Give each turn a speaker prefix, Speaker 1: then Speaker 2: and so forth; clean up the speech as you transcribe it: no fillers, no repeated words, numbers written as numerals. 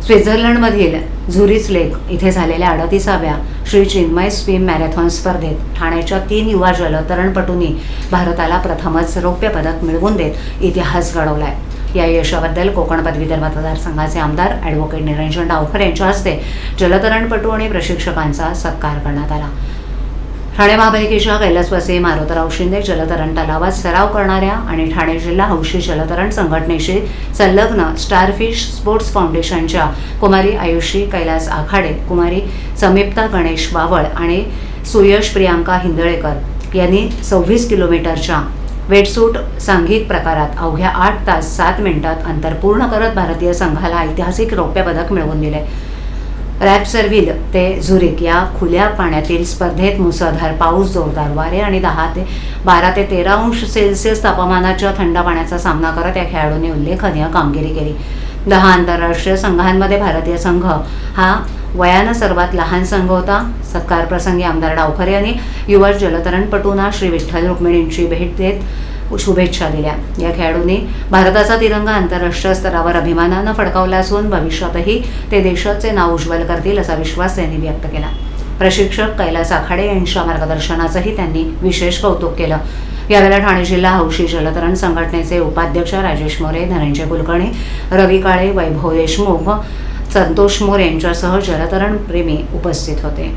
Speaker 1: स्वित्झर्लंडमधील झुरिच लेक इथे झालेल्या 38व्या श्री चिन्मय स्विम मॅरेथॉन स्पर्धेत ठाण्याच्या 3 युवा जलतरणपटूंनी भारताला प्रथमच रौप्य पदक मिळवून देत इतिहास घडवलाय। या यशाबद्दल कोकण पदवीधर मतदारसंघाचे आमदार ॲडव्होकेट निरंजन डावखरे यांच्या हस्ते जलतरणपटू आणि प्रशिक्षकांचा सत्कार करण्यात आला। ठाणे महापालिकेच्या कैलासवासी मारुतराव शिंदे जलतरण तलावात सराव करणाऱ्या आणि ठाणे जिल्हा हौशी जलतरण संघटनेशी संलग्न स्टारफिश स्पोर्ट्स फाउंडेशनच्या कुमारी आयुषी कैलास आखाडे, कुमारी समीप्ता गणेश वावळ आणि सुयश प्रियांका हिंदळेकर यांनी 26 किलोमीटरच्या वेटसूट सांघिक प्रकारात अवघ्या 8 तास 7 मिनिटात अंतर पूर्ण करत भारतीय संघाला ऐतिहासिक रौप्य पदक मिळवून दिले। रॅपसरविल ते झुरिक या खुल्या पाण्यातील स्पर्धेत मुसळधार पाऊस, जोरदार वारे आणि 12 ते 13 अंश सेल्सिअस तापमानाच्या थंड पाण्याचा सामना करत या खेळाडूंनी उल्लेखनीय कामगिरी केली। 10 आंतरराष्ट्रीय संघांमध्ये भारतीय संघ हा वयानं सर्वात लहान संघ होता। सत्कार प्रसंगी आमदार डावखरे यांनी युवा जलतरणपटूंना श्री विठ्ठल रुक्मिणींची भेट देत शुभेच्छा दिल्या। या खेळाडूंनी भारताचा तिरंगा आंतरराष्ट्रीय स्तरावर अभिमानानं फडकावला असून भविष्यातही ते देशाचे नाव उज्ज्वल करतील असा विश्वास त्यांनी व्यक्त केला। प्रशिक्षक कैलास आखाडे यांच्या मार्गदर्शनाचंही त्यांनी विशेष कौतुक केलं। यावेळेला ठाणे जिल्हा हौशी जलतरण संघटनेचे उपाध्यक्ष राजेश मोरे, धनंजय कुलकर्णी, रवी काळे, वैभव देशमुख, संतोष मोरे यांच्यासह जलतरण प्रेमी उपस्थित होते।